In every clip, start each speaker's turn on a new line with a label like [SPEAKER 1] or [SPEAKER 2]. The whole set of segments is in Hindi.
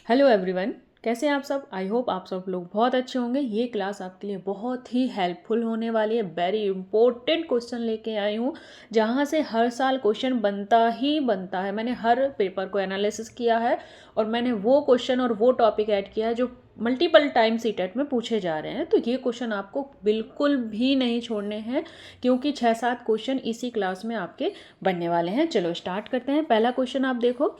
[SPEAKER 1] हेलो एवरीवन, कैसे हैं आप सब। आई होप आप सब लोग बहुत अच्छे होंगे। ये क्लास आपके लिए बहुत ही हेल्पफुल होने वाली है। वेरी इंपॉर्टेंट क्वेश्चन लेके आई हूँ, जहाँ से हर साल क्वेश्चन बनता ही बनता है। मैंने हर पेपर को एनालिसिस किया है और मैंने वो क्वेश्चन और वो टॉपिक ऐड किया है जो मल्टीपल टाइम सीटेट में पूछे जा रहे हैं। तो ये क्वेश्चन आपको बिल्कुल भी नहीं छोड़ने हैं, क्योंकि 6-7 क्वेश्चन इसी क्लास में आपके बनने वाले हैं। चलो स्टार्ट करते हैं। पहला क्वेश्चन आप देखो।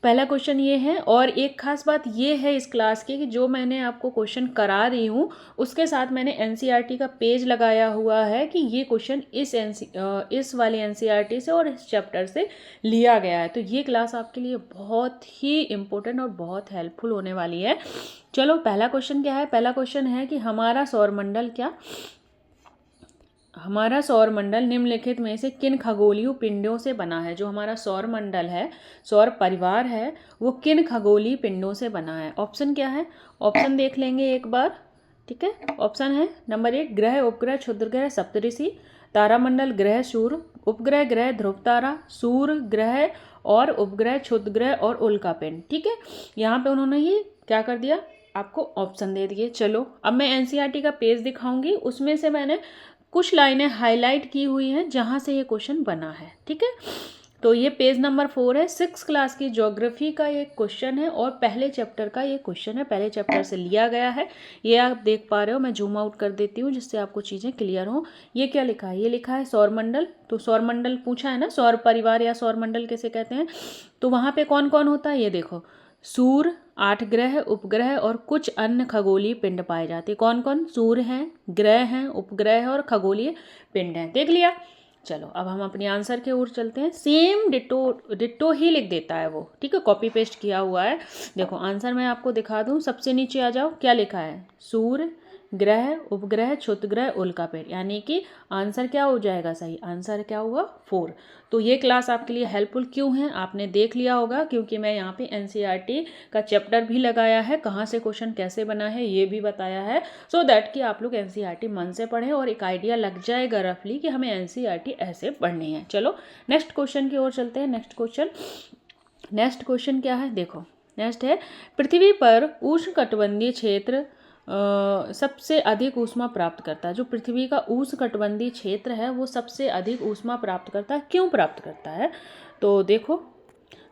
[SPEAKER 1] पहला क्वेश्चन ये है, और एक खास बात ये है इस क्लास की कि जो मैंने आपको क्वेश्चन करा रही हूँ उसके साथ मैंने एनसीईआरटी का पेज लगाया हुआ है कि ये क्वेश्चन इस वाले एनसीईआरटी से और इस चैप्टर से लिया गया है। तो ये क्लास आपके लिए बहुत ही इम्पोर्टेंट और बहुत हेल्पफुल होने वाली है। चलो पहला क्वेश्चन क्या है। पहला क्वेश्चन है कि हमारा सौर मंडल निम्नलिखित में से किन खगोलीय पिंडों से बना है। जो हमारा सौर मंडल है, सौर परिवार है, वो किन खगोलीय पिंडों से बना है। ऑप्शन क्या है, ऑप्शन देख लेंगे एक बार। ठीक है, ऑप्शन है नंबर 1 ग्रह, उपग्रह, क्षुद्रग्रह, सप्तऋषि, तारामंडल, ग्रह, सूर्य, उपग्रह, ग्रह, ध्रुव तारा, सूर्य, ग्रह और उपग्रह, क्षुद्रग्रह और उल्का पिंड। ठीक है, यहाँ पे उन्होंने ये क्या कर दिया, आपको ऑप्शन दे दिए। चलो अब मैं एनसीईआरटी का पेज दिखाऊंगी, उसमें से मैंने कुछ लाइनें हाईलाइट की हुई हैं जहां से ये क्वेश्चन बना है। ठीक है, तो ये पेज नंबर 4 है। 6 क्लास की ज्योग्राफी का ये क्वेश्चन है और पहले चैप्टर का ये क्वेश्चन है, पहले चैप्टर से लिया गया है। ये आप देख पा रहे हो, मैं जूम आउट कर देती हूँ जिससे आपको चीज़ें क्लियर हो। ये क्या लिखा है, ये लिखा है सौरमंडल। तो सौरमंडल पूछा है ना, सौर परिवार या सौरमंडल कैसे कहते हैं। तो वहाँ पे कौन कौन होता है, ये देखो, सूर्य, 8 ग्रह, उपग्रह और कुछ अन्य खगोलीय पिंड पाए जाते हैं। कौन कौन, सूर्य हैं, ग्रह हैं, उपग्रह और खगोलीय पिंड हैं। देख लिया। चलो अब हम अपने आंसर के ओर चलते हैं। सेम डिट्टो ही लिख देता है वो। ठीक है, कॉपी पेस्ट किया हुआ है। देखो आंसर मैं आपको दिखा दूं, सबसे नीचे आ जाओ, क्या लिखा है, सूर्य, ग्रह, उपग्रह, क्षुद्रग्रह, उल्का पिंड। यानी कि आंसर क्या हो जाएगा, सही आंसर क्या हुआ, 4। तो ये क्लास आपके लिए हेल्पफुल क्यों है, आपने देख लिया होगा, क्योंकि मैं यहाँ पे एनसीईआरटी का चैप्टर भी लगाया है, कहाँ से क्वेश्चन कैसे बना है ये भी बताया है, सो दैट कि आप लोग एनसीईआरटी मन से पढ़ें और एक आइडिया लग जाएगा रफली कि हमें एनसीईआरटी ऐसे पढ़नी है। चलो नेक्स्ट क्वेश्चन की ओर चलते हैं। नेक्स्ट क्वेश्चन क्या है, देखो नेक्स्ट है, पृथ्वी पर उष्णकटिबंधीय क्षेत्र सबसे अधिक ऊष्मा प्राप्त करता है। जो पृथ्वी का उष्णकटिबंधीय क्षेत्र है वो सबसे अधिक ऊष्मा प्राप्त करता है। क्यों प्राप्त करता है, तो देखो,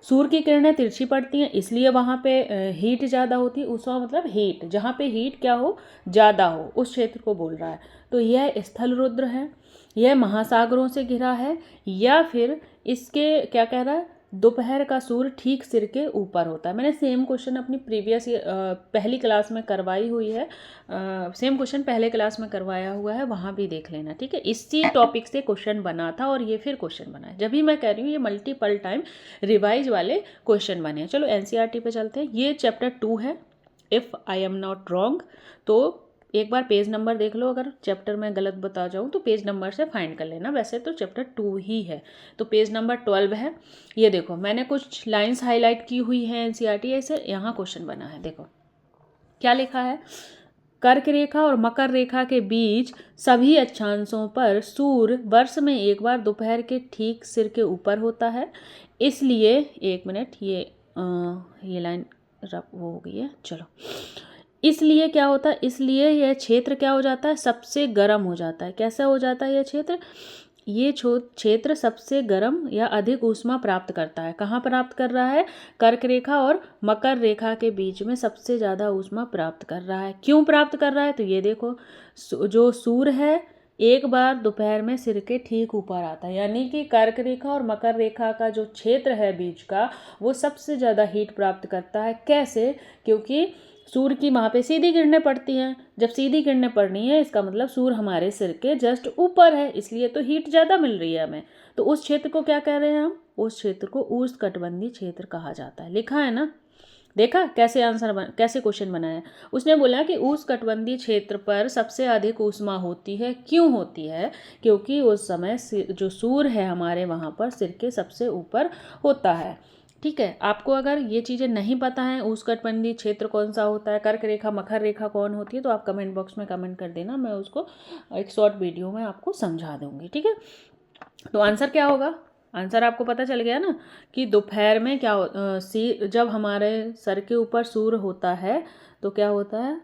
[SPEAKER 1] सूर्य की किरणें तिरछी पड़ती हैं इसलिए वहाँ पे हीट ज़्यादा होती है। ऊष्मा मतलब हीट, जहाँ पे हीट क्या हो, ज़्यादा हो, उस क्षेत्र को बोल रहा है। तो यह स्थल रुद्र है, यह महासागरों से घिरा है, या फिर इसके क्या कह रहा है, दोपहर का सूर्य ठीक सिर के ऊपर होता है। मैंने सेम क्वेश्चन अपनी प्रीवियस पहली क्लास में करवाई हुई है, सेम क्वेश्चन पहले क्लास में करवाया हुआ है, वहाँ भी देख लेना। ठीक है, इसी टॉपिक से क्वेश्चन बना था और ये फिर क्वेश्चन बना है। जब भी मैं कह रही हूँ ये मल्टीपल टाइम रिवाइज वाले क्वेश्चन बने हैं। चलो एनसीईआरटी पे चलते हैं। ये चैप्टर 2 है, if I am not wrong. तो एक बार पेज नंबर देख लो, अगर चैप्टर में गलत बता जाऊँ तो पेज नंबर से फाइंड कर लेना। वैसे तो चैप्टर 2 ही है। तो पेज नंबर 12 है। ये देखो मैंने कुछ लाइंस हाईलाइट की हुई हैं एनसीईआरटी ऐसे, यहाँ क्वेश्चन बना है। देखो क्या लिखा है, कर्क रेखा और मकर रेखा के बीच सभी अक्षांशों पर सूर्य वर्ष में एक बार दोपहर के ठीक सिर के ऊपर होता है। इसलिए एक मिनट, ये लाइन वो हो गई है। चलो, इसलिए क्या होता है, इसलिए यह क्षेत्र क्या हो जाता है, सबसे गर्म हो जाता है। कैसा हो जाता है यह क्षेत्र, ये क्षेत्र सबसे गर्म या अधिक ऊष्मा प्राप्त करता है। कहाँ प्राप्त कर रहा है, कर्क रेखा और मकर रेखा के बीच में सबसे ज़्यादा ऊष्मा प्राप्त कर रहा है। क्यों प्राप्त कर रहा है, तो ये देखो, जो सूर्य है एक बार दोपहर में सिर के ठीक ऊपर आता है, यानी कि कर्क रेखा और मकर रेखा का जो क्षेत्र है बीच का, वो सबसे ज़्यादा हीट प्राप्त करता है। कैसे, क्योंकि सूर्य की वहाँ पे सीधी किरणें पड़ती हैं। जब सीधी किरणें पड़नी है इसका मतलब सूर्य हमारे सिर के जस्ट ऊपर है, इसलिए तो हीट ज़्यादा मिल रही है हमें। तो उस क्षेत्र को क्या कह रहे हैं हम, उस क्षेत्र को उष्णकटिबंधीय क्षेत्र कहा जाता है। लिखा है ना, देखा कैसे कैसे क्वेश्चन बना है। उसने बोला कि उष्णकटिबंधीय क्षेत्र पर सबसे अधिक ऊष्मा होती है। क्यों होती है, क्योंकि उस समय जो सूर्य है हमारे वहाँ पर सिर के सबसे ऊपर होता है। ठीक है, आपको अगर ये चीज़ें नहीं पता हैं, उष्णकटिबंधीय क्षेत्र कौन सा होता है, कर्क रेखा मकर रेखा कौन होती है, तो आप कमेंट बॉक्स में कमेंट कर देना, मैं उसको एक शॉर्ट वीडियो में आपको समझा दूंगी। ठीक है, तो आंसर क्या होगा, आंसर आपको पता चल गया ना कि दोपहर में क्या जब हमारे सर के ऊपर सूर्य होता है तो क्या होता है,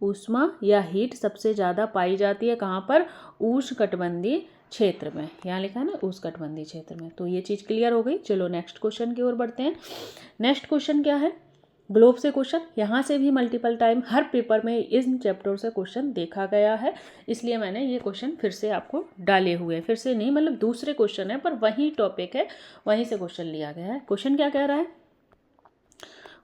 [SPEAKER 1] ऊष्मा या हीट सबसे ज़्यादा पाई जाती है कहाँ पर, उष्णकटिबंधीय क्षेत्र में। यहाँ लिखा है ना उष्णकटिबंधीय क्षेत्र में। तो ये चीज़ क्लियर हो गई। चलो नेक्स्ट क्वेश्चन की ओर बढ़ते हैं। नेक्स्ट क्वेश्चन क्या है, ग्लोब से क्वेश्चन। यहाँ से भी मल्टीपल टाइम हर पेपर में इन चैप्टर से क्वेश्चन देखा गया है, इसलिए मैंने ये क्वेश्चन फिर से आपको डाले हुए हैं। फिर से नहीं, मतलब दूसरे क्वेश्चन है पर वही टॉपिक है, वहीं से क्वेश्चन लिया गया है। क्वेश्चन क्या कह रहा है,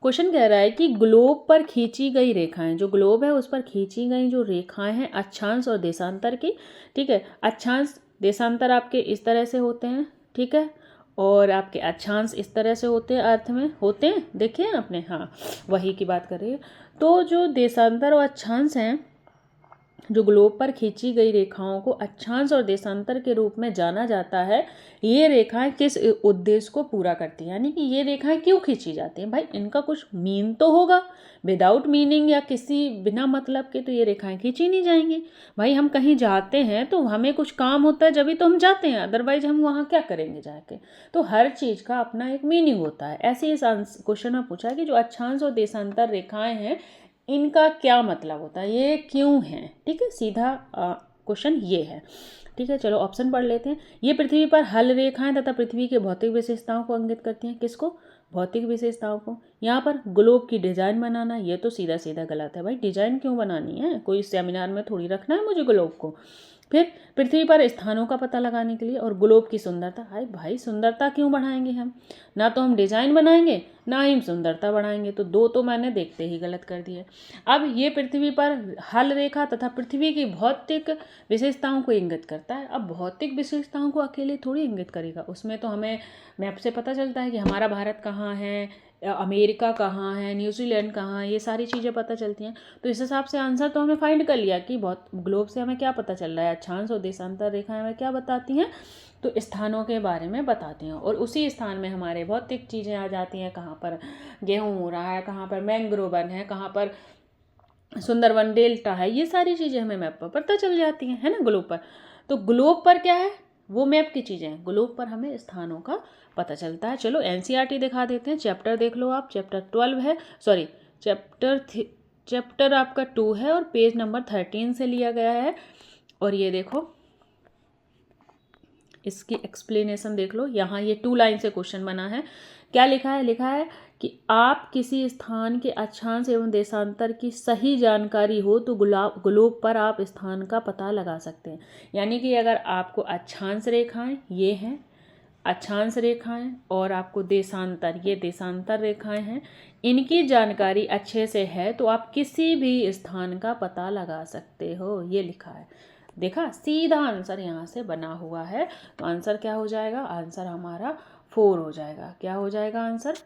[SPEAKER 1] क्वेश्चन कह रहा है कि ग्लोब पर खींची गई रेखाएं, जो ग्लोब है उस पर खींची गई जो रेखाएं हैं अक्षांश और देशांतर की, ठीक है। अक्षांश देशांतर आपके इस तरह से होते हैं, ठीक है, और आपके अक्षांश इस तरह से होते हैं, अर्थ में होते हैं, देखिए आपने, हाँ वही की बात कर रही है। तो जो देशांतर और अक्षांश हैं, जो ग्लोब पर खींची गई रेखाओं को अक्षांश और देशांतर के रूप में जाना जाता है। ये रेखाएं किस उद्देश्य को पूरा करती हैं, यानी कि ये रेखाएं क्यों खींची जाती हैं, भाई इनका कुछ मीन तो होगा, विदाउट मीनिंग या किसी बिना मतलब के तो ये रेखाएं खींची नहीं जाएंगी। भाई हम कहीं जाते हैं तो हमें कुछ काम होता है जब तो हम जाते हैं, अदरवाइज हम वहाँ क्या करेंगे जाके। तो हर चीज़ का अपना एक मीनिंग होता है। ऐसे इस क्वेश्चन में पूछा है कि जो अक्षांश और देशांतर रेखाएं हैं इनका क्या मतलब होता है, ये क्यों है, ठीक है। सीधा क्वेश्चन ये है, ठीक है। चलो ऑप्शन पढ़ लेते हैं। ये पृथ्वी पर हल रेखाएं तथा पृथ्वी के भौतिक विशेषताओं को इंगित करती हैं। किसको, भौतिक विशेषताओं को। यहाँ पर ग्लोब की डिजाइन बनाना, ये तो सीधा सीधा गलत है भाई, डिजाइन क्यों बनानी है, कोई सेमिनार में थोड़ी रखना है मुझे ग्लोब को। फिर पृथ्वी पर स्थानों का पता लगाने के लिए, और ग्लोब की सुंदरता। हाय भाई सुंदरता क्यों बढ़ाएंगे हम, ना तो हम डिजाइन बनाएंगे ना ही हम सुंदरता बढ़ाएंगे, तो दो तो मैंने देखते ही गलत कर दिए। अब ये पृथ्वी पर हल रेखा तथा पृथ्वी की भौतिक विशेषताओं को इंगित करता है। अब भौतिक विशेषताओं को अकेले थोड़ी इंगित करेगा, उसमें तो हमें मैप से पता चलता है कि हमारा भारत कहाँ है, अमेरिका कहाँ है, न्यूजीलैंड कहाँ है, ये सारी चीज़ें पता चलती हैं। तो इस हिसाब से आंसर तो हमें फाइंड कर लिया कि बहुत ग्लोब से हमें क्या पता चल रहा है, अक्षांश और देशांतर रेखाएं हमें क्या बताती हैं, तो स्थानों के बारे में बताती हैं। और उसी स्थान में हमारे भौतिक चीज़ें आ जाती हैं, कहाँ पर गेहूँ हो रहा है, कहाँ पर मैंग्रोव वन है, कहाँ पर सुंदरवन डेल्टा है, ये सारी चीज़ें हमें मैप पर पता चल जाती हैं, है ना, ग्लोब पर। तो ग्लोब पर क्या है, वो मैप की चीज़ें हैं, ग्लोब पर हमें स्थानों का पता चलता है। चलो एनसीईआरटी दिखा देते हैं, चैप्टर देख लो आप, चैप्टर 12 है, सॉरी चैप्टर आपका 2 है और पेज नंबर 13 से लिया गया है। और ये देखो इसकी एक्सप्लेनेशन देख लो, यहाँ ये 2 लाइन से क्वेश्चन बना है। क्या लिखा है, लिखा है कि आप किसी स्थान के अक्षांश एवं देशांतर की सही जानकारी हो तो ग्लोब पर आप स्थान का पता लगा सकते हैं। यानी कि अगर आपको अक्षांश रेखाएं ये हैं, अक्षांश रेखाएं, और आपको देशांतर, ये देशांतर रेखाएं हैं, इनकी जानकारी अच्छे से है तो आप किसी भी स्थान का पता लगा सकते हो, ये लिखा है। देखा, सीधा आंसर यहाँ से बना हुआ है। तो आंसर क्या हो जाएगा, आंसर हमारा 4 हो जाएगा। क्या हो जाएगा, आंसर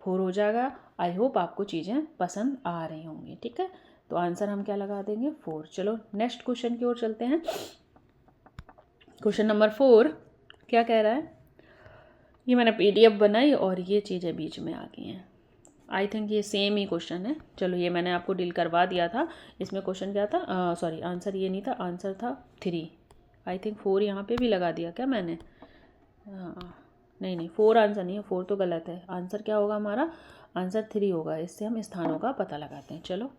[SPEAKER 1] 4 हो जाएगा। आई होप आपको चीज़ें पसंद आ रही होंगी, ठीक है। तो आंसर हम क्या लगा देंगे, 4। चलो नेक्स्ट क्वेश्चन की ओर चलते हैं। क्वेश्चन नंबर 4 क्या कह रहा है, ये मैंने PDF बनाई और ये चीज़ें बीच में आ गई हैं। आई थिंक ये सेम ही क्वेश्चन है। चलो ये मैंने आपको डील करवा दिया था। इसमें क्वेश्चन क्या था, सॉरी आंसर ये नहीं था, आंसर था 3। आई थिंक 4 यहाँ पे भी लगा दिया क्या मैंने, नहीं 4 आंसर नहीं है, 4 तो गलत है। आंसर क्या होगा हमारा, आंसर 3 होगा। इससे हम स्थानों का पता लगाते हैं। चलो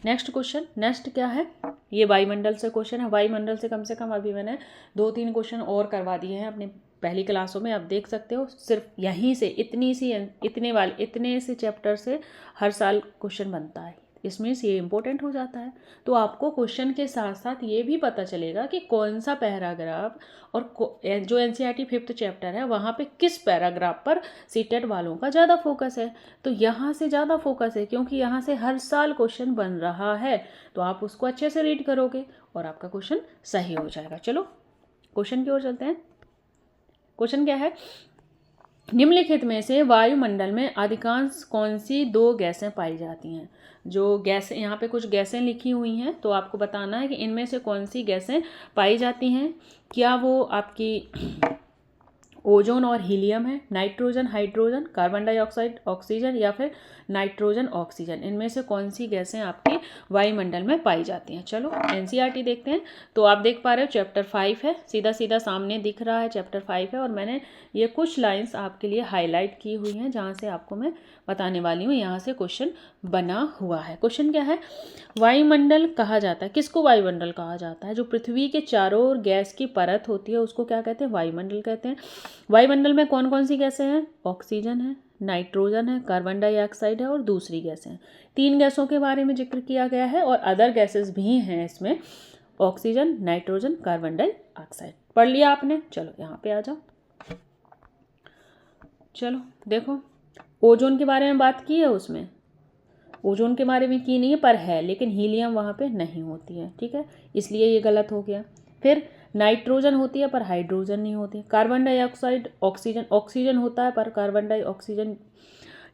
[SPEAKER 1] नेक्स्ट क्वेश्चन, नेक्स्ट क्या है, ये वायुमंडल से क्वेश्चन है। वायुमंडल से कम अभी मैंने 2-3 क्वेश्चन और करवा दिए हैं अपने पहली क्लासों में, आप देख सकते हो। सिर्फ यहीं से इतने से चैप्टर से हर साल क्वेश्चन बनता है, इसमें से ये इम्पोर्टेंट हो जाता है। तो आपको क्वेश्चन के साथ साथ ये भी पता चलेगा कि कौन सा पैराग्राफ, और जो एनसीईआरटी 5th चैप्टर है वहाँ पे किस पैराग्राफ पर सीटेट वालों का ज़्यादा फोकस है। तो यहाँ से ज़्यादा फोकस है क्योंकि यहाँ से हर साल क्वेश्चन बन रहा है, तो आप उसको अच्छे से रीड करोगे और आपका क्वेश्चन सही हो जाएगा। चलो क्वेश्चन की ओर चलते हैं। क्वेश्चन क्या है, निम्नलिखित में से वायुमंडल में अधिकांश कौन सी 2 गैसें पाई जाती हैं। जो गैसें, यहाँ पे कुछ गैसें लिखी हुई हैं, तो आपको बताना है कि इनमें से कौन सी गैसें पाई जाती हैं। क्या वो आपकी ओजोन और हीलियम है, nitrogen, hydrogen, carbon dioxide, oxygen या फिर नाइट्रोजन, ऑक्सीजन। इनमें से कौन सी गैसें आपकी वायुमंडल में पाई जाती हैं? चलो एनसीईआरटी देखते हैं। तो आप देख पा रहे हो चैप्टर 5 है, सीधा सीधा सामने दिख रहा है चैप्टर 5 है, और मैंने ये कुछ लाइंस आपके लिए हाईलाइट की हुई हैं जहाँ से आपको मैं बताने वाली हूँ। यहाँ से क्वेश्चन बना हुआ है। क्वेश्चन क्या है? वायुमंडल कहा जाता है, किसको वायुमंडल कहा जाता है? जो पृथ्वी के चारों ओर गैस की परत होती है उसको क्या कहते हैं? वायुमंडल कहते हैं। वायुमंडल में कौन कौन सी गैसें हैं? ऑक्सीजन है, नाइट्रोजन है, कार्बन डाइऑक्साइड है और दूसरी गैसें हैं। 3 गैसों के बारे में जिक्र किया गया है और अदर गैसेस भी हैं इसमें, ऑक्सीजन, नाइट्रोजन, कार्बन डाइऑक्साइड। पढ़ लिया आपने? चलो यहाँ पे आ जाओ। चलो देखो, ओजोन के बारे में बात की है, उसमें ओजोन के बारे में की नहीं है पर है, लेकिन हीलियम वहाँ पे नहीं होती है, ठीक है, इसलिए ये गलत हो गया। फिर नाइट्रोजन होती है पर हाइड्रोजन नहीं होती। कार्बन डाइऑक्साइड, ऑक्सीजन, ऑक्सीजन होता है पर कार्बन डाइऑक्सीजन,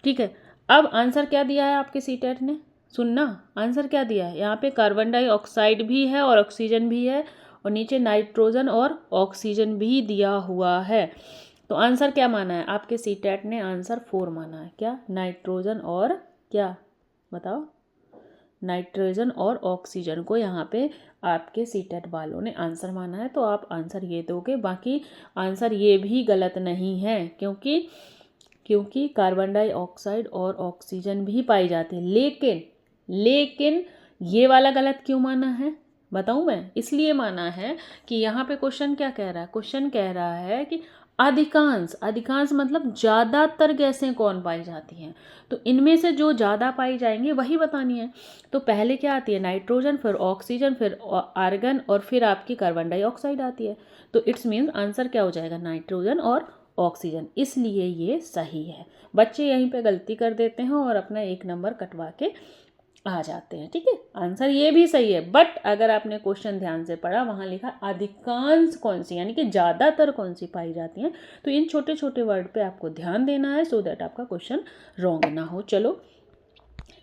[SPEAKER 1] ठीक है। अब आंसर क्या दिया है आपके सीटेट ने? सुनना, आंसर क्या दिया है यहाँ पे? कार्बन डाइऑक्साइड भी है और ऑक्सीजन भी है, और नीचे नाइट्रोजन और ऑक्सीजन भी दिया हुआ है। तो आंसर क्या माना है आपके सीटेट ने? आंसर 4 माना है। क्या? नाइट्रोजन और क्या बताओ? नाइट्रोजन और ऑक्सीजन को यहाँ पे आपके सीटेट वालों ने आंसर माना है, तो आप आंसर ये दोगे। बाकी आंसर ये भी गलत नहीं है, क्योंकि कार्बन डाइऑक्साइड और ऑक्सीजन भी पाई जाती है। लेकिन ये वाला गलत क्यों माना है बताऊं मैं? इसलिए माना है कि यहाँ पे क्वेश्चन क्या कह रहा है? क्वेश्चन कह रहा है कि अधिकांश मतलब ज़्यादातर गैसें कौन पाई जाती हैं, तो इनमें से जो ज़्यादा पाई जाएंगी वही बतानी है। तो पहले क्या आती है? नाइट्रोजन, फिर ऑक्सीजन, फिर आर्गन और फिर आपकी कार्बन डाइऑक्साइड आती है। तो इट्स मीन्स आंसर क्या हो जाएगा? नाइट्रोजन और ऑक्सीजन। इसलिए ये सही है। बच्चे यहीं पे गलती कर देते हैं और अपना 1 नंबर कटवा के आ जाते हैं, ठीक है। आंसर ये भी सही है, बट अगर आपने क्वेश्चन ध्यान से पढ़ा, वहाँ लिखा अधिकांश कौन सी, यानी कि ज़्यादातर कौन सी पाई जाती हैं। तो इन छोटे छोटे वर्ड पे आपको ध्यान देना है, सो दैट आपका क्वेश्चन रॉन्ग ना हो। चलो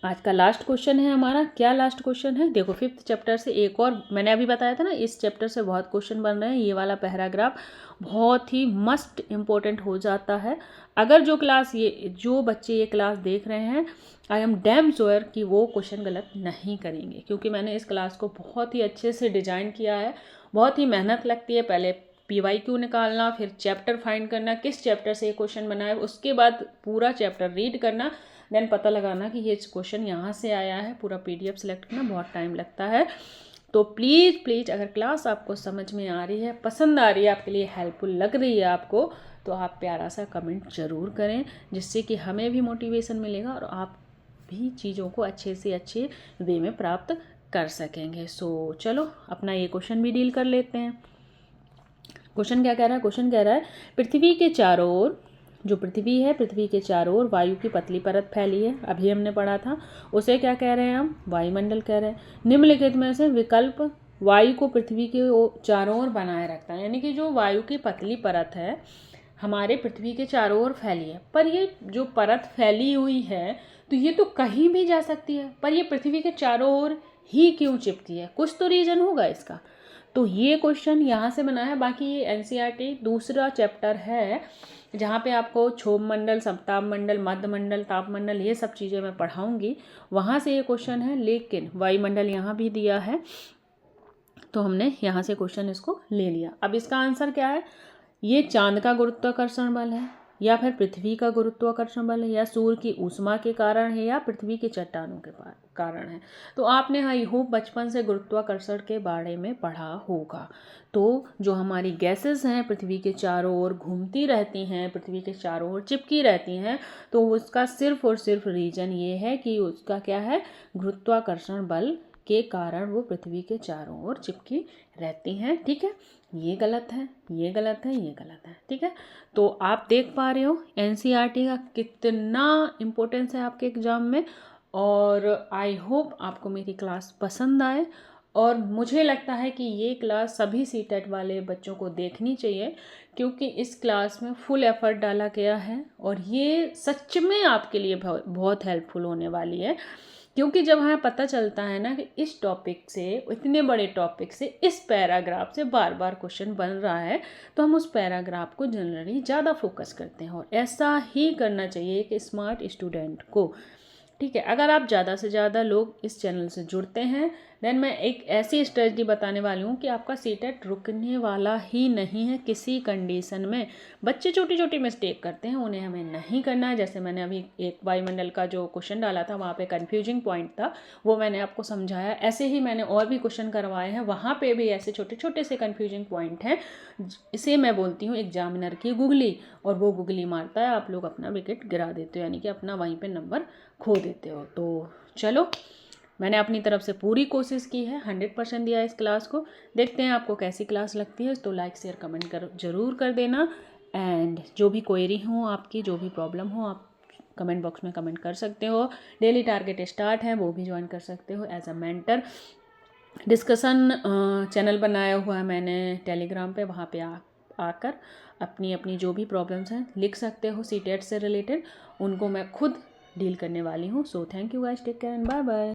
[SPEAKER 1] आज का लास्ट क्वेश्चन है हमारा। क्या लास्ट क्वेश्चन है? देखो 5th चैप्टर से एक और, मैंने अभी बताया था ना, इस चैप्टर से बहुत क्वेश्चन बन रहे हैं। ये वाला पैराग्राफ बहुत ही मस्ट इम्पोर्टेंट हो जाता है। अगर जो बच्चे ये क्लास देख रहे हैं, आई एम डैम श्योर कि वो क्वेश्चन गलत नहीं करेंगे, क्योंकि मैंने इस क्लास को बहुत ही अच्छे से डिजाइन किया है। बहुत ही मेहनत लगती है, पहले PYQ निकालना, फिर चैप्टर फाइंड करना, किस चैप्टर से ये क्वेश्चन बना है, उसके बाद पूरा चैप्टर रीड करना, देन पता लगाना कि ये क्वेश्चन यहाँ से आया है। पूरा PDF सेलेक्ट करना बहुत टाइम लगता है। तो प्लीज़ अगर क्लास आपको समझ में आ रही है, पसंद आ रही है, आपके लिए हेल्पफुल लग रही है आपको, तो आप प्यारा सा कमेंट ज़रूर करें, जिससे कि हमें भी मोटिवेशन मिलेगा और आप भी चीज़ों को अच्छे से अच्छे वे में प्राप्त कर सकेंगे। सो चलो अपना ये क्वेश्चन भी डील कर लेते हैं। क्वेश्चन क्या कह रहा है? क्वेश्चन कह रहा है पृथ्वी के चारों ओर, जो पृथ्वी है, पृथ्वी के चारों ओर वायु की पतली परत फैली है। अभी हमने पढ़ा था, उसे क्या कह रहे हैं हम? वायुमंडल कह रहे हैं। निम्नलिखित में से विकल्प वायु को पृथ्वी के चारों ओर बनाए रखता है, यानी कि जो वायु की पतली परत है हमारे पृथ्वी के चारों ओर फैली है, पर ये जो परत फैली हुई है तो ये तो कहीं भी जा सकती है, पर ये पृथ्वी के चारों ओर ही क्यों चिपकी है? कुछ तो रीजन होगा इसका। तो ये क्वेश्चन यहाँ से बना है। बाकी ये NCERT दूसरा चैप्टर है, जहाँ पे आपको क्षोभ मंडल, समताप मंडल, मध्य मंडल, ताप मंडल, ये सब चीज़ें मैं पढ़ाऊँगी, वहाँ से ये क्वेश्चन है। लेकिन वायुमंडल यहाँ भी दिया है, तो हमने यहाँ से क्वेश्चन इसको ले लिया। अब इसका आंसर क्या है? ये चांद का गुरुत्वाकर्षण बल है, या फिर पृथ्वी का गुरुत्वाकर्षण बल है, या सूर्य की ऊष्मा के कारण है, या पृथ्वी के चट्टानों के कारण है। तो आपने आई होप बचपन से गुरुत्वाकर्षण के बारे में पढ़ा होगा। तो जो हमारी गैसेस हैं पृथ्वी के चारों ओर घूमती रहती हैं, पृथ्वी के चारों ओर चिपकी रहती हैं, तो उसका सिर्फ और सिर्फ रीजन ये है कि उसका क्या है? गुरुत्वाकर्षण बल के कारण वो पृथ्वी के चारों ओर चिपकी रहती हैं, ठीक है। ये गलत है, ये गलत है, ये गलत है, ठीक है। तो आप देख पा रहे हो NCERT का कितना इम्पोर्टेंस है आपके एग्जाम में, और आई होप आपको मेरी क्लास पसंद आए। और मुझे लगता है कि ये क्लास सभी CTET वाले बच्चों को देखनी चाहिए, क्योंकि इस क्लास में फुल एफर्ट डाला गया है और ये सच में आपके लिए बहुत हेल्पफुल होने वाली है। क्योंकि जब हमें पता चलता है ना कि इस टॉपिक से, इतने बड़े टॉपिक से, इस पैराग्राफ से बार बार क्वेश्चन बन रहा है, तो हम उस पैराग्राफ को जनरली ज़्यादा फोकस करते हैं, और ऐसा ही करना चाहिए एक स्मार्ट स्टूडेंट को। ठीक है, अगर आप ज़्यादा से ज़्यादा लोग इस चैनल से जुड़ते हैं, देन मैं एक ऐसी स्ट्रेटजी बताने वाली हूँ कि आपका सीटेट रुकने वाला ही नहीं है किसी कंडीशन में। बच्चे छोटी छोटी मिस्टेक करते हैं, उन्हें हमें नहीं करना है। जैसे मैंने अभी एक वायुमंडल का जो क्वेश्चन डाला था, वहाँ पे कन्फ्यूजिंग पॉइंट था, वो मैंने आपको समझाया। ऐसे ही मैंने और भी क्वेश्चन करवाए हैं, वहाँ पे भी ऐसे छोटे छोटे से कन्फ्यूजिंग पॉइंट हैं। इसे मैं बोलती हूँ एग्जामिनर की गुगली, और वो गुगली मारता है, आप लोग अपना विकेट गिरा देते हो, यानी कि अपना वहीं पर नंबर खो देते हो। तो चलो, मैंने अपनी तरफ से पूरी कोशिश की है, 100% दिया इस क्लास को। देखते हैं आपको कैसी क्लास लगती है, तो लाइक शेयर कमेंट ज़रूर कर देना। एंड जो भी क्वेरी हो आपकी, जो भी प्रॉब्लम हो, आप कमेंट बॉक्स में कमेंट कर सकते हो। डेली टारगेट स्टार्ट है, वो भी ज्वाइन कर सकते हो as a mentor. Discussion channel बनाया हुआ है मैंने टेलीग्राम पे, वहाँ पे आकर अपनी अपनी जो भी प्रॉब्लम्स हैं लिख सकते हो सीटेट से रिलेटेड, उनको मैं खुद डील करने वाली हूँ। So thank you guys, take care and bye bye.